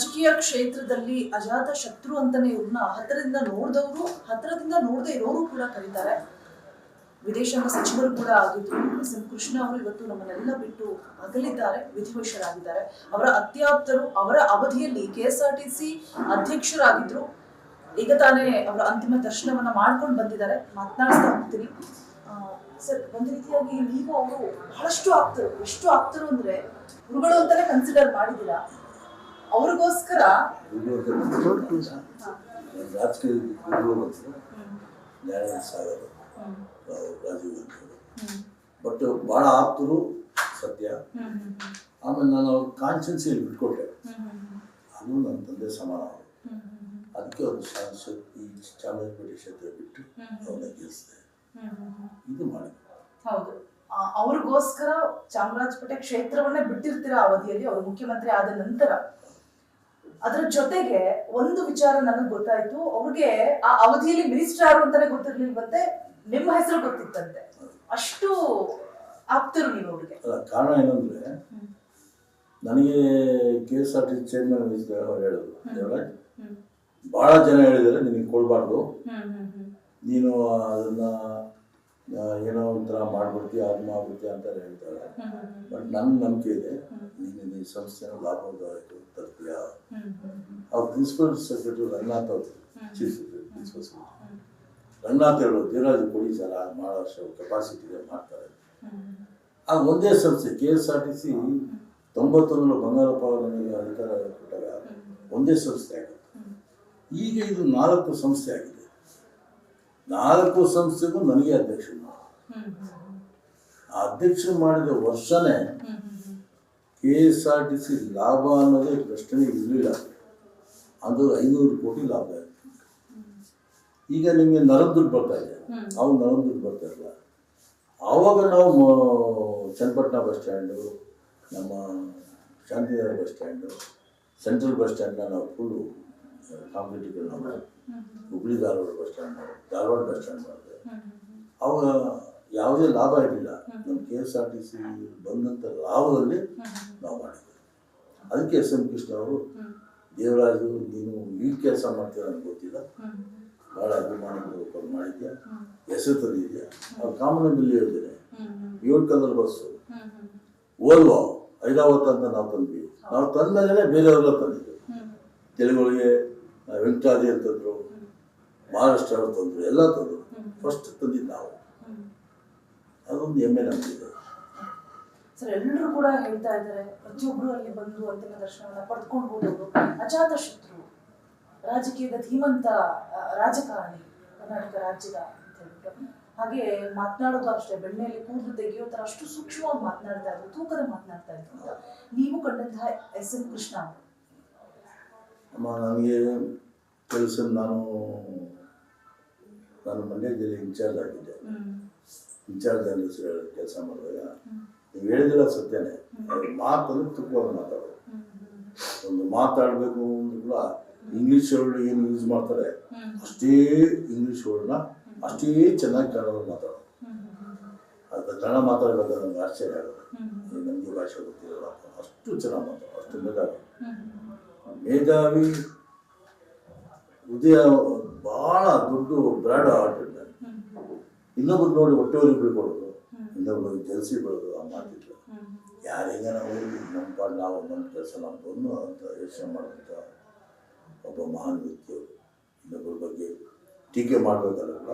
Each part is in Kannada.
ರಾಜಕೀಯ ಕ್ಷೇತ್ರದಲ್ಲಿ ಅಜಾತ ಶತ್ರು ಅಂತಾನೆ ಇವ್ರನ್ನ ಹತ್ತಿರದಿಂದ ನೋಡದೇ ಇರೋರು ಕೂಡ ಕರೀತಾರೆ. ವಿದೇಶಾಂಗ ಸಚಿವರು ಕೂಡ ಆಗಿದ್ರು. ಎಸ್.ಎಂ. ಕೃಷ್ಣ ಅವರು ಇವತ್ತು ನಮ್ಮನ್ನೆಲ್ಲ ಬಿಟ್ಟು ಅಗಲಿದ್ದಾರೆ, ವಿಧಿವಶರಾಗಿದ್ದಾರೆ. ಅವರ ಅತ್ಯಾಪ್ತರು ಅವರ ಅವಧಿಯಲ್ಲಿ KSRTC ಅಧ್ಯಕ್ಷರಾಗಿದ್ರು. ಈಗ ತಾನೇ ಅವರ ಅಂತಿಮ ದರ್ಶನವನ್ನ ಮಾಡ್ಕೊಂಡು ಬಂದಿದ್ದಾರೆ. ಮಾತನಾಡಿಸ್ತಾ ಹೋಗ್ತೀನಿ. ಸರ್, ಒಂದು ರೀತಿಯಾಗಿ ನೀವು ಅವರು ಬಹಳಷ್ಟು ಆಪ್ತರು. ಎಷ್ಟು ಆಪ್ತರು ಅಂದ್ರೆ ಗುರುಗಳು ಅಂತಾನೆ ಕನ್ಸಿಡರ್ ಮಾಡಿದ್ದೀರಾ. ಅವ್ರಿಗೋಸ್ಕರ ರಾಜಕೀಯ ಸಾಗರ್ ರಾಜೀವ್ ಗಾಂಧಿ ಬಟ್ ಭಾಳ ಆಪ್ತರು ಸತ್ಯ. ಆಮೇಲೆ ನಾನು ಅವ್ರ ಕಾನ್ಸ್ಟಿಟ್ಯೂನ್ಸಿಯಲ್ಲಿ ಬಿಟ್ಕೊಟ್ಟೆ. ಅದು ನನ್ನ ತಂದೆ ಸಮಾನ. ಅದಕ್ಕೆ ಒಂದು ಈ ಚಾಮರಾಜಪೇಟೆ ಕ್ಷೇತ್ರ ಬಿಟ್ಟು ಅವನ್ನ ಗೆಲ್ಲಿಸಿದೆ. ಇದು ಮಾಡಿ ಹೌದು, ಅವ್ರಿಗೋಸ್ಕರ ಚಾಮರಾಜಪೇಟೆ ಕ್ಷೇತ್ರವನ್ನೇ ಬಿಟ್ಟಿರ್ತೀರ ಅವಧಿಯಲ್ಲಿ, ಅವರು ಮುಖ್ಯಮಂತ್ರಿ ಆದ ನಂತರ. ಅದರ ಜೊತೆಗೆ ಒಂದು ವಿಚಾರ ನನಗೆ ಗೊತ್ತಾಯ್ತು, ಅವ್ರಿಗೆ ಆ ಅವಧಿಯಲ್ಲಿ ಮಿನಿಸ್ಟರ್ ಯಾರು ಅಂತಾನೆ ಗೊತ್ತಿರ್ಲಿಲ್ವಂತೆ, ನಿಮ್ಮ ಹೆಸರು ಗೊತ್ತಿತ್ತಂತೆ. ಅಷ್ಟು ಆಪ್ತರು ನೀವು ಅವ್ರಿಗೆ. ಕಾರಣ ಏನಂದ್ರೆ, ನನಗೆ KSRTC ಚೇರ್ಮನ್ ವಹಿಸಿದಾಗ ಅವ್ರು ಹೇಳಿದ್ರು, ದೇವರಾಜ್ ಬಹಳ ಜನ ಹೇಳಿದ್ದಾರೆ ನಿನಗೆ ಕೊಡಬಾರ್ದು, ನೀನು ಅದನ್ನ ಏನೋ ಒಂಥರ ಮಾಡ್ಬಿಡ್ತೀಯ, ಅದು ಮಾಡ್ಬಿಡ್ತೀಯ ಅಂತ ಹೇಳ್ತಾರೆ. ಬಟ್ ನನ್ನ ನಂಬಿಕೆ ಇದೆ, ನೀನು ಈ ಸಂಸ್ಥೆನ ಲಾಭದಾಯಕ ತಲುಪಿಯ. ಅವ್ರ ಪ್ರಿನ್ಸಿಪಲ್ ಸೆಕ್ರೆಟರಿ ರಂಗನಾಥ್ ಅವರು, chief secretary principal secretary Ranganath ಹೇಳೋದು, ದೇವರಾಜ್ ಕೊಡಿ ಸರ್, ಮಾಡೋಷ್ಟು ಕೆಪಾಸಿಟಿ ಇದೆ, ಮಾಡ್ತಾರೆ. ಆ ಒಂದೇ ಸಂಸ್ಥೆ KSRTC 91 ಬಂಗಾರಪ್ಪ ನನಗೆ ಅಧಿಕಾರ ಕೊಟ್ಟಾಗ ಒಂದೇ ಸಂಸ್ಥೆ ಆಗುತ್ತೆ. ಈಗ ಇದು 4 ಸಂಸ್ಥೆ ಆಗಿದೆ. 4 ಸಂಸ್ಥೆಗೂ ನನಗೆ ಅಧ್ಯಕ್ಷ ಆ ಅಧ್ಯಕ್ಷ ಮಾಡಿದ ವರ್ಷನೇ KSRTC ಲಾಭ ಅನ್ನೋದೇ ಪ್ರಶ್ನೆ ಇರಲಿಲ್ಲ. ಅದು 500 ಕೋಟಿ ಲಾಭ ಆಯಿತು. ಈಗ ನಿಮಗೆ ನರದುಡ್ಡು ಬರ್ತಾ ಇದೆ, ಅವು ನರದುಡ್ಡು ಬರ್ತಾ ಇಲ್ಲ. ಆವಾಗ ನಾವು ಚನ್ನಪಟ್ಟಣ ಬಸ್ ಸ್ಟ್ಯಾಂಡು, ನಮ್ಮ Shantinagar bus stand, central bus ಸ್ಟ್ಯಾಂಡ್ನ ನಾವು ಫುಲ್ಲು ಕಾಂಪಿಟೇಟಿವ್ ನಾವು Hubli Dharwad bus stand, Dharwad bus stand ಮಾಡಿದೆ. ಅವಾಗ ಯಾವುದೇ ಲಾಭ ಇರಲಿಲ್ಲ. ನಮ್ಮ KSRTC ಬಂದಂಥ ಲಾಭದಲ್ಲಿ ನಾವು ಮಾಡಿದ್ವಿ. ಅದಕ್ಕೆ S.M. ಕೃಷ್ಣ ಅವರು, ದೇವರಾಜು ನೀನು ಈ ಕೆಲಸ ಮಾಡ್ತೀರ ನನಗೆ ಗೊತ್ತಿಲ್ಲ, ಭಾಳ ಅಭಿಮಾನಿಗಳು ಮಾಡಿದ್ಯಾ, ಹೆಸರು ತಂದಿದ್ಯಾ. ಅವ್ರು ಕಾಮನಬಿಲ್ಲಿ ಯೋಜನೆ 7 ಕಲರ್ ಬಸ್ಸು, ಓಲ್ವೋ ಐರಾವತ್ ಅಂತ ನಾವು ತಂದ್ವಿ. ನಾವು ತಂದಮೇಲೆ ಬೇರೆಯವರೆಲ್ಲ ತಂದಿದ್ವಿ. ತೆಲುಗುಗಳಿಗೆ ವೆಂಕಟಾದಿ ಅಂತಂದ್ರು, ಮಹಾರಾಷ್ಟ್ರ ಅವ್ರು ತಂದರು, ಎಲ್ಲ ತಂದರು. ಫಸ್ಟ್ ತಂದಿದ್ದು ನಾವು. ಅದೊಂದು ಹೆಮ್ಮೆ ನಮಗಿದೆ. ಸರ್, ಎಲ್ಲರೂ ಕೂಡ ಹೇಳ್ತಾ ಇದ್ದಾರೆ, ಪ್ರತಿಯೊಬ್ಬರು ಅಲ್ಲಿ ಬಂದು ಅಂತಿಮ ದರ್ಶನವನ್ನ ಪಡೆದುಕೊಂಡು ಹೋದವರು ಅಜಾತ ಶತ್ರು, ರಾಜಕೀಯದ ಧೀಮಂತ ರಾಜಕಾರಣಿ ಕರ್ನಾಟಕ ರಾಜ್ಯದ ಅಂತ ಹೇಳ್ಬಿಟ್ಟು. ಹಾಗೆ ಮಾತನಾಡೋದು ಅಷ್ಟೇ, ಬೆಣ್ಣೆಯಲ್ಲಿ ಕೂದಲು ತೆಗೆಯೋ ಥರ ಅಷ್ಟು ಸೂಕ್ಷ್ಮವಾಗಿ ಮಾತನಾಡ್ತಾ ಇದ್ರು, ತೂಕದ ಮಾತನಾಡ್ತಾ ಇದ್ರು ಅಂತ ನೀವು ಕಂಡಂತಹ S.M. ಕೃಷ್ಣ ಅವರು. ಅಮ್ಮ, ನನಗೆ ಕೆಲಸ ನಾನು ಮಂಡ್ಯ ಜಿಲ್ಲೆ ಇನ್ಚಾರ್ಜ್ ಆಗಿದ್ದೆ. ಇನ್ಚಾರ್ಜ್ ಕೆಲಸ ಮಾಡುವಾಗ ನೀವು ಹೇಳಿದಿಲ್ಲ ಸತ್ಯನೇ, ಮಾತಂದ್ರೆ ತುಪ್ಪವಾಗಿ ಮಾತಾಡೋದು. ಒಂದು ಮಾತಾಡಬೇಕು ಅಂದ್ರೂ ಕೂಡ ಇಂಗ್ಲೀಷ್ ವರ್ಡ್ ಏನು ಯೂಸ್ ಮಾಡ್ತಾರೆ ಅಷ್ಟೇ ಇಂಗ್ಲೀಷ್ ವರ್ಡ್ನ ಅಷ್ಟೇ ಚೆನ್ನಾಗಿ ಕನ್ನಡ ಮಾತಾಡೋದು. ಅದು ಕನ್ನಡ ಮಾತಾಡಬೇಕಾದ್ರೆ ನನಗೆ ಆಶ್ಚರ್ಯ ಆಗೋದು. ನನಗೆ ಭಾಷೆ ಗೊತ್ತಿರಲ್ಲ, ಅಷ್ಟು ಚೆನ್ನಾಗಿ ಮಾತಾಡೋದು, ಅಷ್ಟು ಮೇಧಾವಿ ಹೃದಯ, ಭಾಳ ದೊಡ್ಡ ಬ್ರಾಡ್ ಆರ್ಟ್ ಇರ್ತಾರೆ. ಇನ್ನೊಬ್ರು ನೋಡಿ ಹೊಟ್ಟೆವರಿಗೆ ಬೀಳ್ಕೊಡೋದು, ಇನ್ನೊಬ್ರು ಜಲಸಿ ಬೆಳೋದು, ಆ ಮಾತಿದ್ರು. ಯಾರೀಗ ನಾವು ನಮ್ಮ ಪಾಡು ನಾವು ನಮ್ಮ ಕೆಲಸ ನಾವು ಬಂದು ಅಂತ ಯೋಚನೆ ಮಾಡುವಂಥ ಒಬ್ಬ ಮಹಾನ್ ವ್ಯಕ್ತಿಯವರು. ಇನ್ನೊಬ್ಬರ ಬಗ್ಗೆ ಟೀಕೆ ಮಾಡಬೇಕಾದ್ರೆ ಕೂಡ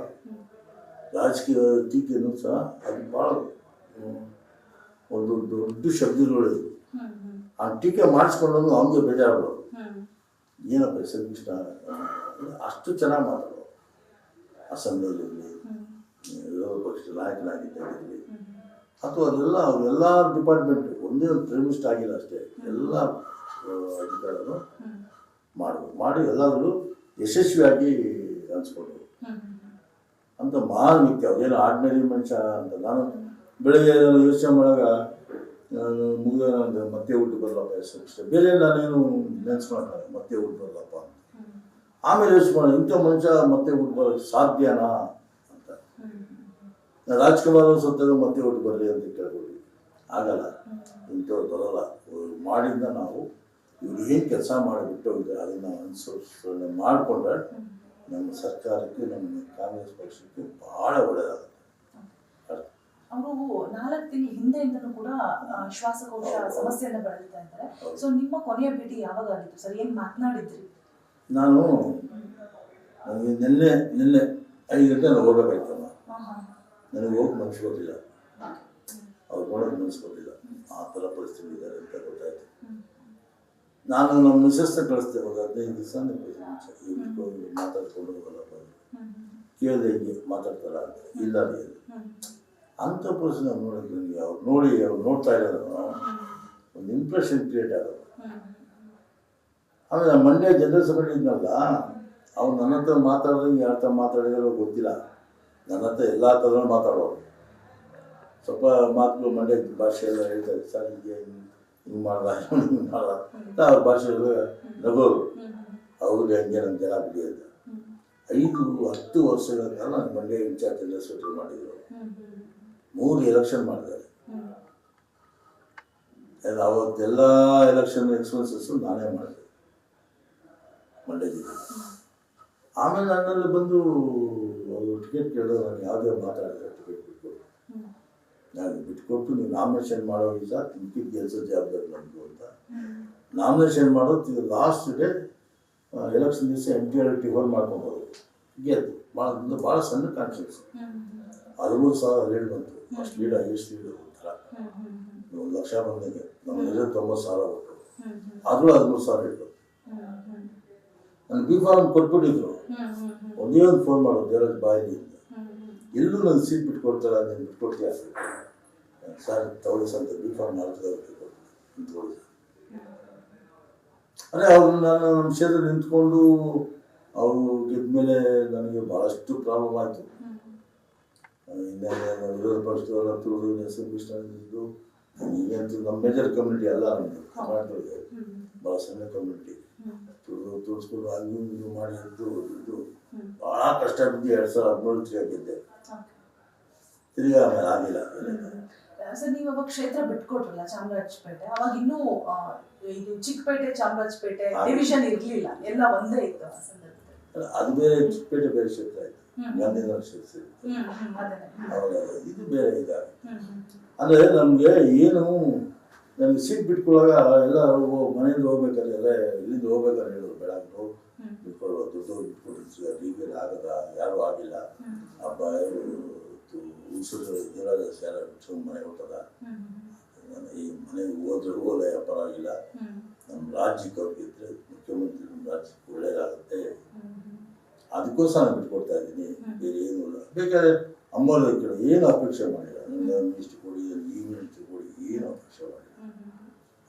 ರಾಜಕೀಯ ಟೀಕೆನೂ ಸಹ ಅದು ಭಾಳ ಒಂದು ದೊಡ್ಡ ಶಬ್ದಗಳು. ಆ ಟೀಕೆ ಮಾಡಿಸ್ಕೊಂಡು ಅವನಿಗೆ ಬೇಜಾರು. ಏನಪ್ಪ S.M. ಕೃಷ್ಣ ಅಷ್ಟು ಚೆನ್ನಾಗಿ ಮಾತಾಡೋದು. ಅಸೆಂಬ್ಲಿಯಲ್ಲಿ ವಿರೋಧ ಪಕ್ಷದ ನಾಯಕನಾಗಿದ್ದಾಗಿರಲಿ ಅಥವಾ ಅವರೆಲ್ಲ ಡಿಪಾರ್ಟ್ಮೆಂಟ್ ಒಂದೇ ಒಂದು ಪ್ರೈಮ್ ಮಿನಿಸ್ಟರ್ ಆಗಿಲ್ಲ ಅಷ್ಟೇ, ಎಲ್ಲ ಅಧಿಕಾರನು ಮಾಡಿ ಎಲ್ಲಾದರೂ ಯಶಸ್ವಿಯಾಗಿ ಅನ್ಸ್ಕೊಂಡ್ರು ಅಂತ ಮಹಾನ್ ವ್ಯಕ್ತಿ. ಅದೇನು ಆರ್ಡಿನರಿ ಮನುಷ್ಯ ಅಂತ. ನಾನು ಬೆಳಗ್ಗೆ ಯೋಚನೆ ಮಾಡುವಾಗ ಮುಗಿದ ನನಗೆ ಮತ್ತೆ ಊಟ ಬರಲಪ್ಪ S.M. ಕೃಷ್ಣ, ಬೇರೆ ನಾನೇನು ನೆನೆಸ್ಕೊಳ್ತಾರೆ ಮತ್ತೆ ಊಟ ಬರಲಪ್ಪ ಅಂತ. ಆಮೇಲೆ ಯೋಚನೆ ಮಾಡೋಣ, ಇಂಥ ಮನುಷ್ಯ ಮತ್ತೆ ಊಟ ಬರೋಕ್ಕೆ ಸಾಧ್ಯನಾ ಅಂತ. ರಾಜ್ಕುಮಾರ್ ಸತ್ತಾಗ ಮತ್ತೆ ಊಟ ಬರಲಿ ಅಂತ ಕೇಳ್ಬೋದು, ಆಗಲ್ಲ. ಇಂಥವ್ರು ಬರೋಲ್ಲ. ಮಾಡಿಂದ ನಾವು ಇವ್ರು ಏನು ಕೆಲಸ ಮಾಡಿಬಿಟ್ಟು ಅದನ್ನು ಅನುಸರಿಸಣೆ ಮಾಡಿಕೊಂಡ್ರೆ ನಮ್ಮ ಸರ್ಕಾರಕ್ಕೆ ನಮ್ಮ ಕಾಂಗ್ರೆಸ್ ಪಕ್ಷಕ್ಕೆ ಭಾಳ ಒಳ್ಳೆಯದಾಗುತ್ತೆ. ಅವರು 4 ತಿಂಗಳ ಹಿಂದೆಯಿಂದನೂ ಕೂಡ ಶ್ವಾಸಕೋಶ ಸಮಸ್ಯೆಯನ್ನು ಬಳಲ್ತಾ ಇದ್ದಾರೆ. ಸೊ ನಿಮ್ಮ ಕೊನೆಯ ಭೇಟಿ ಯಾವಾಗ ಆಗಿತ್ತು ಸರ್? ಏನು ಮಾತನಾಡಿದ್ರಿ? ನಾನು ನನಗೆ ನಿನ್ನೆ 5 ಗಂಟೆ ನಾನು ಹೋಗ್ಬೇಕಾಯ್ತಮ್ಮ. ನನಗೆ ಹೋಗಿ ಮನಸ್ಸು ಗೊತ್ತಿಲ್ಲ, ಅವ್ರು ನೋಡೋಕೆ ಮನಸ್ಸು ಗೊತ್ತಿಲ್ಲ. ಆ ಥರ ಪರಿಸ್ಥಿತಿ ಇದ್ದಾರೆ ಅಂತ ಗೊತ್ತಾಯ್ತು. ನಾನು ನಮ್ಮ ಮಿಸಸ್ನ ಕಳಿಸ್ದೆ, ಒಂದು 15 ದಿವಸ ಮಾತಾಡ್ಕೊಂಡು ಹೋಗಲ್ಲಪ್ಪ, ಕೇಳಿದೆ ಹಿಂಗೆ ಮಾತಾಡ್ತಾರ ಅಂತ. ಇಲ್ಲ ರೀ ಅಂಥ ಪರಿಸ್ಥಿತಿ ನಾವು ನೋಡಿದ್ವಿ. ನನಗೆ ಅವ್ರು ನೋಡ್ತಾ ಇರೋದು ಒಂದು ಇಂಪ್ರೆಷನ್ ಕ್ರಿಯೇಟ್ ಆಗೋದು. ಆಮೇಲೆ ಮಂಡ್ಯ ಜನರಲ್ ಸೆಕ್ರೆಟರಿ ಇದ್ನಲ್ಲ, ಅವ್ರು ನನ್ನ ಹತ್ರ ಮಾತಾಡಿದಂಗೆ ಯಾರ ಹತ್ರ ಮಾತಾಡಿದಾರೋ ಗೊತ್ತಿಲ್ಲ. ನನ್ನ ಹತ್ರ ಎಲ್ಲ ಥರ ಮಾತಾಡೋರು. ಸ್ವಲ್ಪ ಮಾತುಗಳು ಮಂಡ್ಯ ಭಾಷೆಯೆಲ್ಲ ಹೇಳ್ತಾರೆ, ಸರ್ ಹೀಗೆ ಹಿಂಗೆ ಮಾಡ್ದ ಹಿಂಗೆ ಮಾಡ್ದ ಅಂತ ಅವ್ರ ಭಾಷೆಯಲ್ಲೂ ನಗೋರು. ಅವ್ರಿಗೆ ಹಂಗೆ ನಮ್ಮ ಜನ ಬಿಡಿ ಅಂತ. 5-10 ವರ್ಷಗಳ ಕಾಲ ನಾನು ಮಂಡ್ಯ ಇನ್ಚಾರ್ಜ್ ಜನರಲ್ ಸೆಕ್ರೆಟರಿ ಮಾಡಿದರು. 3 ಎಲೆಕ್ಷನ್ ಮಾಡಿದ್ದಾರೆ. ಅವತ್ತೆಲ್ಲ ಎಲೆಕ್ಷನ್ ಎಕ್ಸ್ಪೆನ್ಸಸ್ಸು ನಾನೇ ಮಾಡಿದೆ ಮಂಡ್ಯ ಜಿಲ್ಲೆ. ಆಮೇಲೆ ನನ್ನಲ್ಲಿ ಬಂದು ಅವರು ಟಿಕೆಟ್ ಕೇಳಿದ್ರು. ನಾನು ಯಾವುದೇ ಮಾತಾಡಿದ್ರೆ ಟಿಕೆಟ್ ಬಿಟ್ಕೊಟ್ಟು, ನಾನು ಬಿಟ್ಕೊಟ್ಟು ನೀವು ನಾಮಿನೇಷನ್ ಮಾಡೋ ದಿವಸ ಟಿಕೆಟ್ ಗೆಲ್ಸೋ ಜವಾಬ್ದಾರಿ ನಮ್ಮದು ಅಂತ ನಾಮಿನೇಷನ್ ಮಾಡೋದು. ಲಾಸ್ಟ್ ಡೇ ಎಲೆಕ್ಷನ್ ದಿವಸ MTR ಟಿಫನ್ ಮಾಡ್ಕೊಂಡು ಹೋದ್ರು. ಗೆದ್ದು ಭಾಳ ಸಣ್ಣ ಕಾನ್ಫಿಡೆನ್ಸ್. 13,000 ಲೀಡ್ ಬಂತು. ಅಷ್ಟು ಲೀಡ್ ಎಷ್ಟು ಲೀಡ್ ಒಂಥರ 1 ಲಕ್ಷ ಬಂದಂಗೆ. ನಮ್ಮ 90,000 ಕೊಟ್ಟು ಆದರೂ 13,000 ಲೀಡು. ನಾನು ಬಿ ಫಾರ್ಮ್ ಕೊಟ್ಬಿಟ್ಟಿದ್ರು. ಒಂದೇ ಒಂದು ಫೋನ್ ಮಾಡೋದು ದೇವರಾಜ್ ಬಾಯಿಲಿ ಅಂತ. ಎಲ್ಲೂ ನನ್ನ ಸೀಟ್ ಬಿಟ್ಕೊಡ್ತಾರೆ, ನೀನು ಬಿಟ್ಕೊಡ್ತೀಯ ಸರ್ ತಗೊಳ್ಳಿ ಅಂತ ಬಿ ಫಾರ್ಮ್ ಮಾಡ್ತದೆ ತಗೊಳ್ಳಿ. ಅಂದರೆ ಅವ್ರು ನಾನು ನಮ್ಮ ಕ್ಷೇತ್ರದಲ್ಲಿ ನಿಂತ್ಕೊಂಡು ಅವರು ಗೆದ್ಮೇಲೆ ನನಗೆ ಭಾಳಷ್ಟು ಪ್ರಾಬ್ಲಮ್ ಆಯಿತು. ಹಿಂದೆ ವಿರೋಧ ಪಕ್ಷದವರ ತುಳಿದು ಎಸ್.ಎಂ. ಕೃಷ್ಣ ಇದ್ದು, ಈಗಂತೂ ನಮ್ಮ ಮೇಜರ್ ಕಮ್ಯುನಿಟಿ ಅಲ್ಲ, ನಮ್ಮದು ಕರ್ನಾಟಕದಲ್ಲಿ ಭಾಳ ಸಣ್ಣ ಕಮ್ಯುನಿಟಿ. ತೋರಿಸ್ಕೊಂಡು ಹಂಗೆ ಹಿಂಗೆ ಮಾಡಿ ಇದ್ದು ಭಾಳ ಕಷ್ಟ ಬಿದ್ದು 2013 ತಿರುಗಾಗಿದ್ದೆ. ತಿರ್ಗಾ ಆಮೇಲೆ ಆಗಿಲ್ಲ. ಸರ್ ನೀವು ಅವಾಗ ಕ್ಷೇತ್ರ ಬಿಟ್ಕೊಟ್ರಲ್ಲ ಚಾಮರಾಜಪೇಟೆ, ಅವಾಗ ಇನ್ನೂ ಇದು ಚಿಕ್ಕಪೇಟೆ ಚಾಮರಾಜಪೇಟೆ ಡಿವಿಷನ್ ಇರಲಿಲ್ಲ, ಎಲ್ಲ ಒಂದೇ ಇತ್ತು ಆ ಸಂದರ್ಭದಲ್ಲಿ. ಅದು ಬೇರೆ, ಚಿಕ್ಕಪೇಟೆ ಬೇರೆ ಕ್ಷೇತ್ರ ಆಯಿತು, ಗಾಂಧಿನಗರ ಕ್ಷೇತ್ರ. ಇದು ಬೇರೆ ಇದಾಗ ಅಂದರೆ ನಮಗೆ ಏನು ನನಗೆ ಸೀಟ್ ಬಿಟ್ಕೊಳ್ಳುವಾಗ ಎಲ್ಲ ಮನೆಯಿಂದ ಹೋಗ್ಬೇಕಾದ್ರೆ ಎಲ್ಲ ಇಲ್ಲಿಂದ ಹೋಗ್ಬೇಕಾದ್ರೆ ಹೇಳೋರು, ಬೆಳಗ್ಗೆ ಬಿಟ್ಕೊಳ್ಳುವ ದುಡ್ಡು ಬಿಟ್ಕೊಟ್ಟಿರ್ತೀವಿ, ರೀತಿಯಲ್ಲಿ ಆಗದ ಯಾರೂ ಆಗಿಲ್ಲ. ಹಬ್ಬ ಉಸಿರು ಇರೋದ ಯಾರು ಬಿಟ್ಕೊಂಡು ಮನೆ ಹೋಗ್ತದ, ಈ ಮನೆಗೆ ಹೋದ್ರೆ ಪರವಾಗಿಲ್ಲ. ನಮ್ಮ ರಾಜ್ಯಕ್ಕೆ ಅವ್ರಿಗಿದ್ರೆ ಮುಖ್ಯಮಂತ್ರಿ ನಮ್ಮ ರಾಜ್ಯಕ್ಕೆ ಒಳ್ಳೇದಾಗುತ್ತೆ, ಅದಕ್ಕೋಸ್ಕರ ನಾನು ಬಿಟ್ಕೊಡ್ತಾ ಇದ್ದೀನಿ. ಬೇರೆ ಏನೂ ಇಲ್ಲ. ಬೇಕಾದ್ರೆ ಅಮ್ಮವ್ರ ಕೇಳಿ ಏನು ಅಪೇಕ್ಷೆ ಮಾಡಿಲ್ಲ. ನನ್ನ ಇಷ್ಟು ಕೊಡಿ, ಈ ಮಿನಿಸ್ಟ್ರಿ ಕೊಡಿ, ಏನು ಅಪೇಕ್ಷೆ ಮಾಡಿಲ್ಲ.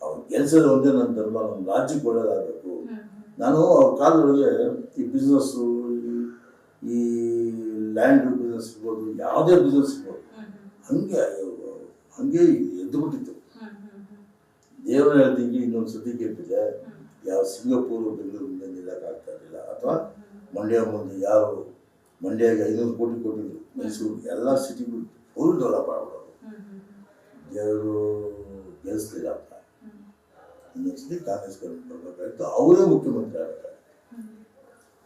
ಅವ್ರು ಕೆಲಸದ ಒಂದೇ ನನ್ನ ಧರ್ಮ, ನಮ್ಮ ರಾಜ್ಯಕ್ಕೆ ಒಳ್ಳೇದಾಗಬೇಕು. ನಾನು ಅವ್ರ ಕಾಲದೊಳಗೆ ಈ ಬಿಸ್ನೆಸ್ಸು, ಈ ಲ್ಯಾಂಡ್ ಬಿಸ್ನೆಸ್ ಇರ್ಬೋದು, ಯಾವುದೇ ಬಿಸ್ನೆಸ್ ಇರ್ಬೋದು, ಹಂಗೆ ಎದ್ದು ಬಿಟ್ಟಿತ್ತು. ದೇವರ ಹೇಳ್ತೀನಿ, ಇನ್ನೊಂದು ಸತಿ ಗೆದ್ದಿದೆ, ಯಾವ ಸಿಂಗಾಪುರ್ ಬೆಂಗಳೂರು ಮುಂದೆ ನಿಲ್ಲಕ್ಕಾಗ್ತಾ ಇರಲಿಲ್ಲ. ಅಥವಾ ಮಂಡ್ಯ ಮುಂದೆ ಯಾರು ಮಂಡ್ಯಗೆ 500 ಕೋಟಿ ಕೊಟ್ಟಿದ್ರು, ಮೈಸೂರು ಎಲ್ಲ ಸಿಟಿಗಳು ಫುಲ್ ಡೆವಲಪ್ ಆಗ್ಬಿಡೋದು. ದೇವರು ಗೆಲ್ಲಿಸ್ಲಿಲ್ಲಪ್ಪ. ಇನ್ನೊಂದು ಸತಿ ಕಾಂಗ್ರೆಸ್ ಗೌರ್ಮೆಂಟ್ ಬರಬೇಕಾಗಿತ್ತು, ಅವರೇ ಮುಖ್ಯಮಂತ್ರಿ ಆಗಬೇಕಾಗಿತ್ತು.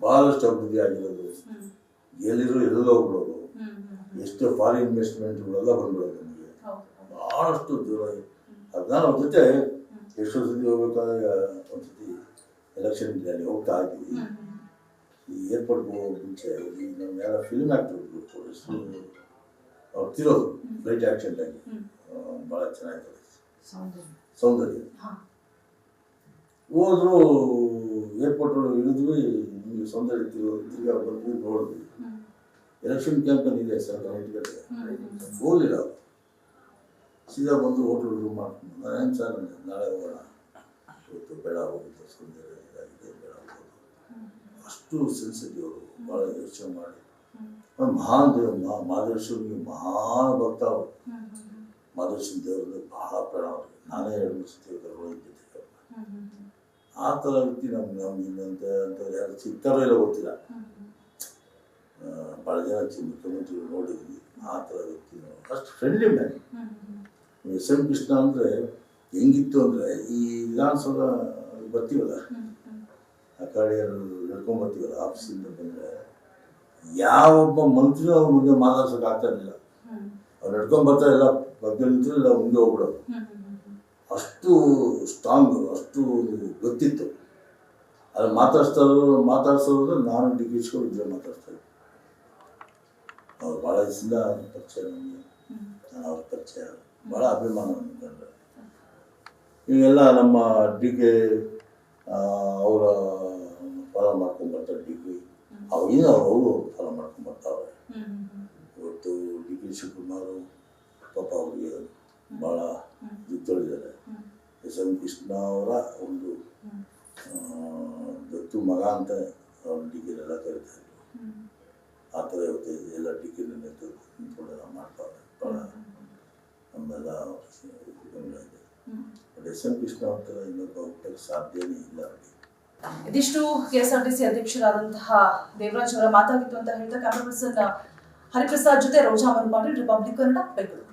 ಭಾಳಷ್ಟು ಅಭಿವೃದ್ಧಿ ಆಗಿರೋದು, ಎಲ್ಲಿರೋ ಎಲ್ಲ ಹೋಗ್ಬಿಡೋದು, ಎಷ್ಟು ಫಾರಿನ್ ಇನ್ವೆಸ್ಟ್ಮೆಂಟ್ಗಳೆಲ್ಲ ಬಂದ್ಬಿಡೋದು. ನಮಗೆ ಭಾಳಷ್ಟು ದೂರ. ಅದನ್ನ ಅವ್ರ ಜೊತೆ ಎಷ್ಟೋ ಸತಿ ಹೋಗ್ಬೇಕಾದ್ರೆ ಒಂದ್ಸತಿ ಎಲೆಕ್ಷನ್ ಅಲ್ಲಿ ಹೋಗ್ತಾ ಇದ್ದೀವಿ. ಈ ಏರ್ಪೋರ್ಟ್ಗೆ ಹೋಗೋ ಮುಂಚೆ ಈ ನಮ್ಮ ಯಾರ ಫಿಲ್ಮ್ ಆ್ಯಕ್ಟರ್ ಎಷ್ಟು ಅವ್ರು ತಿರೋದು ಫ್ಲೈಟ್ ಆಕ್ಸಿಡೆಂಟ್ ಆಗಿ, ಭಾಳ ಚೆನ್ನಾಗಿರ್ತದೆ ಸೌಂದರ್ಯ. ಹೋದ್ರು ಏರ್ಪೋರ್ಟ್ ಇಳಿದ್ವಿ, ನಿಮಗೆ ಸೌಂದರ್ಯ ತಿರ್ಗಾ ಬಂದ್ವಿ, ನೋಡಿದ್ವಿ. ಎಲೆಕ್ಷನ್ ಕ್ಯಾಂಪೇನ್ ಇದೆ ಸರ್, 8 ಗಂಟೆಗೆ ಹೋಗಲಿಲ್ಲ. ಸೀದಾ ಬಂದು ಹೋಟ್ಲ್ ರೂಮ್ ಮಾಡ್ಕೊಂಡು, ನಾನೇನು ಸರ್ ನಾಳೆ ಹೋಗೋಣ, ಇವತ್ತು ಬೇಡ ಹೋಗುತ್ತೆ, ಸೌಂದರ್ಯ ಇದಾಗಿದೆ, ಬೇಡ ಹೋಗೋದು. ಅಷ್ಟು ಸೆನ್ಸಿಟಿವ್ ಅವರು, ಭಾಳ ಯೋಚನೆ ಮಾಡಿ. ಮಹಾನ್ ದೇವ್ ಮಹಾದೇಶ್ವರಿಗೆ ಮಹಾನ್ ಭಕ್ತ ಅವರು. ಮಹಾದೇಶ್ವರ ದೇವರಲ್ಲಿ ಭಾಳ ಪ್ರಾಣ ಅವ್ರಿಗೆ. ನಾನೇ 2-3 ಸತಿ ಹೋಗಿದ್ದೆ. ಆ ಥರ ವ್ಯಕ್ತಿ ನಮ್ಗೆ ಇನ್ನಂತ ಯಾರು ಸಿಗ್ತಾರೋ ಇಲ್ಲ ಗೊತ್ತಿಲ್ಲ. ಭಾಳ ಜನ ಮುಖ್ಯಮಂತ್ರಿಗಳು ನೋಡಿದ್ವಿ. ಆ ಥರ ವ್ಯಕ್ತಿ ಅಷ್ಟು ಫ್ರೆಂಡ್ಲಿ ಮ್ಯಾನ್. ಎಸ್.ಎಂ. ಕೃಷ್ಣ ಅಂದರೆ ಹೆಂಗಿತ್ತು ಅಂದರೆ, ಈ ವಿಧಾನಸೌಧ ಬರ್ತೀವಲ್ಲ, ಆ ಕಡೆ ನಡ್ಕೊಂಡ್ ಬರ್ತೀವಲ್ಲ ಆಫೀಸಿಂದ ಬಂದರೆ, ಯಾವೊಬ್ಬ ಮಂತ್ರಿ ಅವ್ರ ಮುಂದೆ ಮಾತಾಡ್ಸೋಕೆ ಆಗ್ತಾ ಇರಲಿಲ್ಲ. ಅವ್ರು ನಡ್ಕೊಂಡ್ ಬರ್ತಾ ಇಲ್ಲ, ಬಗ್ಗೆ ನಿಂತರೆ ಇಲ್ಲ ಮುಂದೆ ಹೋಗ್ಬಿಡೋದು. ಅಷ್ಟು ಸ್ಟ್ರಾಂಗ್, ಅಷ್ಟು ಗೊತ್ತಿತ್ತು. ಅದು ಮಾತಾಡ್ಸೋದ್ರೆ ನಾನು ಡಿಗ್ರಿಸ್ಕೊಂಡು ಇದ್ರೆ ಮಾತಾಡ್ತಾ ಇದ್ದೆ. ಅವ್ರು ಭಾಳ ದಿವಸದಿಂದ ಪರಿಚಯ ನನಗೆ, ನಾನು ಅವ್ರ ಪರಿಚಯ ಭಾಳ ಅಭಿಮಾನ ಅಂದ್ಕೊಂಡ್ರೆ. ಈಗೆಲ್ಲ ನಮ್ಮ ಡಿ ಕೆ ಅವರ ಫಾಲೋ ಮಾಡ್ಕೊಂಡು ಬರ್ತಾರೆ. ಡಿಗ್ರಿ ಅವಾಗಿನ ಅವರು ಫಾಲೋ ಮಾಡ್ಕೊಂಡು ಬರ್ತಾವ್ರೆ. ಇವತ್ತು ಡಿ ಕೆ ಶಿವಕುಮಾರ್ ಪಾಪ ಅವರಿಗೆ ಭಾಳ ದುಡ್ಡಿದ್ದಾರೆ. ಎಸ್ ಎಂ ಕೃಷ್ಣ ಅವರ ಒಂದು ದತ್ತು ಮಗ ಅಂತ ಅವ್ರ ಡಿಗ್ರಿನೆಲ್ಲ ಕರೀತಾ ಇದ್ರು. ಆ ಥರ ಇವತ್ತು ಎಲ್ಲ ಡಿಗ್ರಿನ ನಿಂತ್ಕೊಂಡೆಲ್ಲ ಮಾಡ್ತಾವ್ರೆ. ಭಾಳ ನಮ್ಮೆಲ್ಲ ಇದೆ. ಬಟ್ ಎಸ್ ಎಂ ಕೃಷ್ಣ ಅವ್ರ ಥರ ಇನ್ನೊಬ್ಬ ಹುಟ್ಟಕ್ಕೆ ಸಾಧ್ಯನೇ ಇಲ್ಲ ಅವರಿಗೆ. ಇದಿಷ್ಟು KSRTC ಅಧ್ಯಕ್ಷರಾದಂತಹ ದೇವರಾಜ್ ಅವರ ಮಾತಾಗಿತ್ತು ಅಂತ ಹೇಳ್ತಾ ಕ್ಯಾಮರಾ ಪರ್ಸನ್ ಹರಿಪ್ರಸಾದ್ ಜೊತೆ ರೋಜಾ ಮನುಪಾಟೀಲ್, ರಿಪಬ್ಲಿಕ್ ಕನ್ನಡ, ಬೆಂಗಳೂರು.